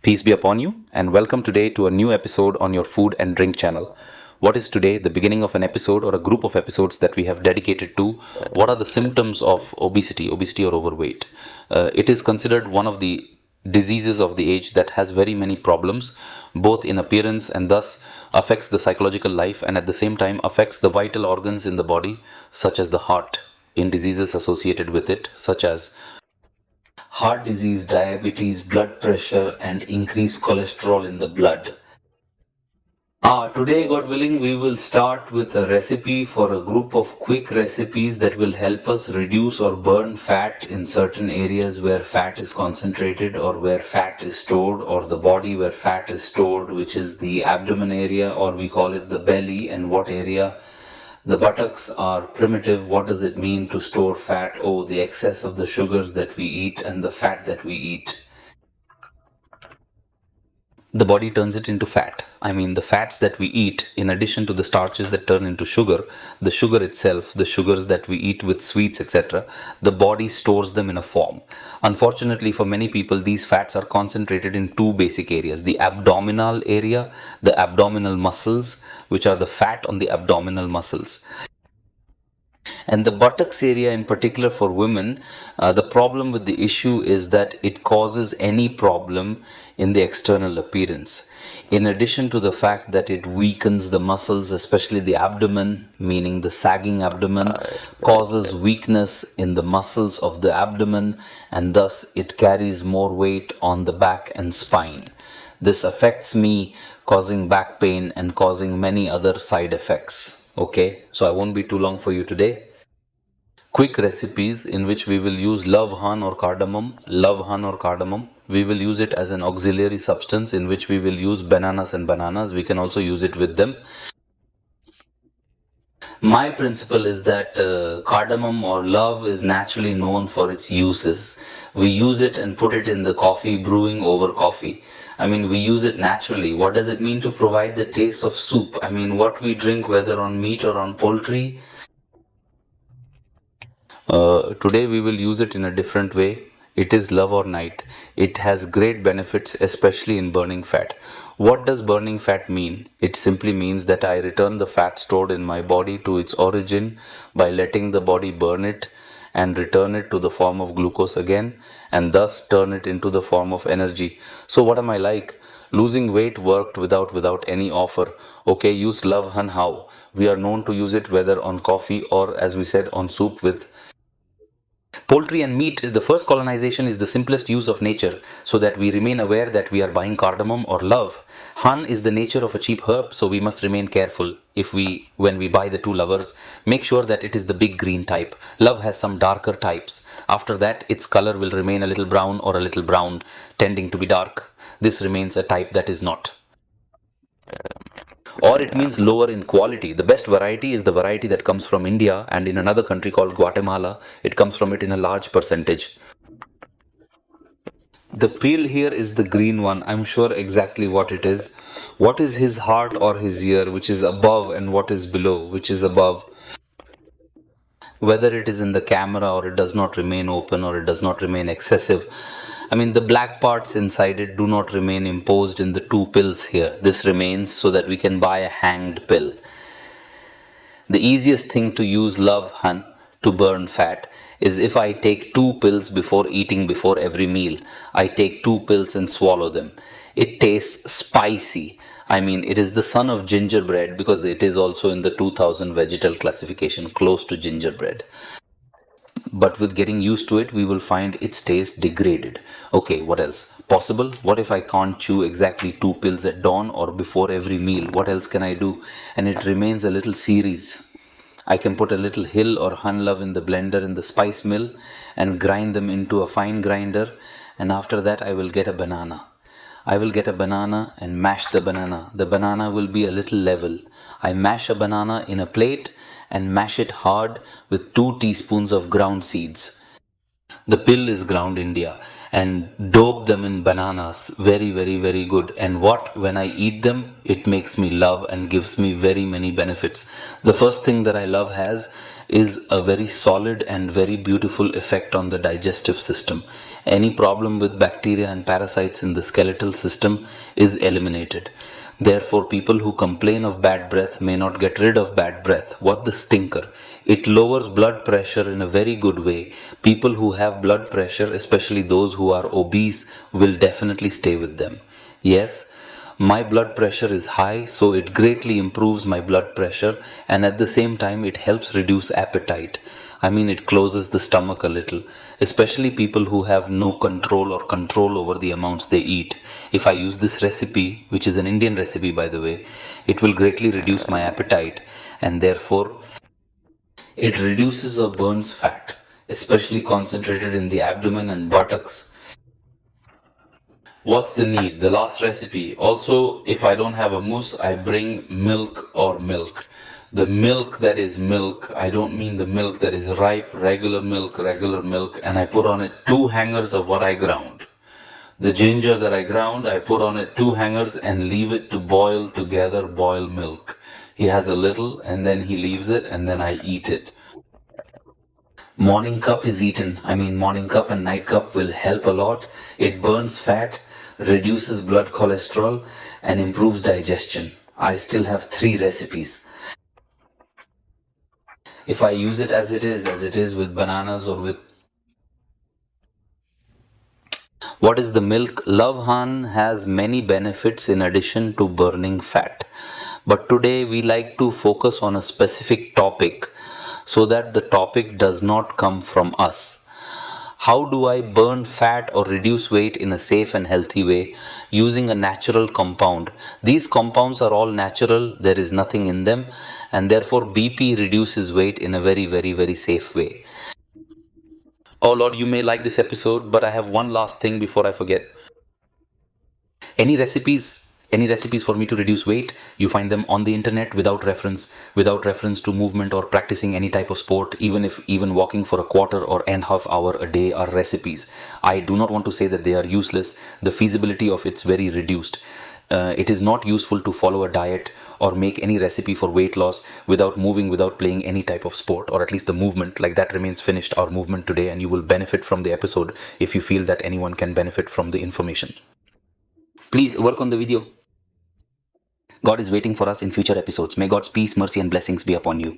Peace be upon you, and welcome today to a new episode on your food and drink channel. What is today the beginning of an episode or a group of episodes that we have dedicated to what are the symptoms of obesity or overweight? It is considered one of the diseases of the age that has very many problems, both in appearance and thus affects the psychological life and at the same time affects the vital organs in the body, such as the heart, in diseases associated with it, such as heart disease, diabetes, blood pressure, and increased cholesterol in the blood. Today, God willing, we will start with a recipe for a group of quick recipes that will help us reduce or burn fat in certain areas where fat is concentrated or where fat is stored, or the body where fat is stored, which is the abdomen area, or we call it the belly, and what area. The buttocks are primitive. What does it mean to store fat? Oh, the excess of the sugars that we eat and the fat that we eat. The body turns it into fat. I mean, the fats that we eat, in addition to the starches that turn into sugar, the sugar itself, the sugars that we eat with sweets, etc., the body stores them in a form. Unfortunately, for many people, these fats are concentrated in two basic areas: the abdominal area, the abdominal muscles, which are the fat on the abdominal muscles. And the buttocks area in particular for women, the problem with the issue is that it causes any problem in the external appearance. In addition to the fact that it weakens the muscles, especially the abdomen, meaning the sagging abdomen, causes weakness in the muscles of the abdomen, and thus it carries more weight on the back and spine. This affects me, causing back pain and causing many other side effects. Okay, so I won't be too long for you today. Quick recipes in which we will use love hun or cardamom. We will use it as an auxiliary substance in which we will use bananas. We can also use it with them. My principle is that cardamom or love is naturally known for its uses. We use it and put it in the coffee, brewing over coffee. I mean, we use it naturally. What does it mean to provide the taste of soup? I mean, what we drink, whether on meat or on poultry. Today we will use it in a different way. It is love or night. It has great benefits, especially in burning fat. What does burning fat mean? It simply means that I return the fat stored in my body to its origin by letting the body burn it and return it to the form of glucose again, and thus turn it into the form of energy. So what am I like? Losing weight worked without any offer. Okay, use love hun how? We are known to use it whether on coffee or, as we said, on soup with poultry and meat. The first colonization is the simplest use of nature, so that we remain aware that we are buying cardamom or love. Han is the nature of a cheap herb, so we must remain careful. When we buy the two lovers, make sure that it is the big green type. Love has some darker types. After that, its color will remain a little brown or a little brown, tending to be dark. This remains a type that is not. Or it means lower in quality. The best variety is the variety that comes from India, and in another country called Guatemala, it comes from it in a large percentage. The peel here is the green one. I'm sure exactly what it is. What is his heart or his ear, which is above, and what is below, which is above? Whether it is in the camera or it does not remain open or it does not remain excessive. I mean, the black parts inside it do not remain imposed in the two pills here. This remains so that we can buy a hanged pill. The easiest thing to use love hun to burn fat is if I take two pills before eating before every meal. I take two pills and swallow them. It tastes spicy. I mean, it is the son of gingerbread because it is also in the 2000 vegetal classification, close to gingerbread. But with getting used to it, we will find its taste degraded. Okay, what else? Possible? What if I can't chew exactly two pills at dawn or before every meal? What else can I do? And it remains a little series. I can put a little hill or hun love in the blender in the spice mill and grind them into a fine grinder, and after that I will get a banana. I will get a banana and mash the banana. The banana will be a little level. I mash a banana in a plate and mash it hard with 2 teaspoons of ground seeds. The pill is ground India, and dope them in bananas. Very, very, very good. And when I eat them, it makes me love and gives me very many benefits. The first thing that I love has is a very solid and very beautiful effect on the digestive system. Any problem with bacteria and parasites in the skeletal system is eliminated. Therefore, people who complain of bad breath may not get rid of bad breath. What the stinker? It lowers blood pressure in a very good way. People who have blood pressure, especially those who are obese, will definitely stay with them. Yes, my blood pressure is high, so it greatly improves my blood pressure, and at the same time it helps reduce appetite. I mean, it closes the stomach a little, especially people who have no control over the amounts they eat. If I use this recipe, which is an Indian recipe by the way, it will greatly reduce my appetite, and therefore it reduces or burns fat, especially concentrated in the abdomen and buttocks. What's the need? The last recipe. Also, if I don't have a mousse, I bring milk or milk. The milk that is milk, I don't mean the milk that is ripe, regular milk, and I put on it 2 hangers of what I ground. The ginger that I ground, I put on it 2 hangers and leave it to boil together, boil milk. He has a little and then he leaves it and then I eat it. Morning cup is eaten. I mean, morning cup and night cup will help a lot. It burns fat, reduces blood cholesterol, and improves digestion. I still have 3 recipes. If I use it as it is with bananas or with what is the milk? Lavhan has many benefits in addition to burning fat. But today we like to focus on a specific topic so that the topic does not come from us. How do I burn fat or reduce weight in a safe and healthy way using a natural compound? These compounds are all natural, there is nothing in them, and therefore BP reduces weight in a very, very, very safe way. Oh Lord, you may like this episode, but I have one last thing before I forget. Any recipes? Any recipes for me to reduce weight? You find them on the internet without reference to movement or practicing any type of sport, even walking for a quarter or and half hour a day are recipes. I do not want to say that they are useless. The feasibility of it's very reduced. It is not useful to follow a diet or make any recipe for weight loss without moving, without playing any type of sport, or at least the movement, like that remains finished, our movement today, and you will benefit from the episode if you feel that anyone can benefit from the information. Please work on the video. God is waiting for us in future episodes. May God's peace, mercy, and blessings be upon you.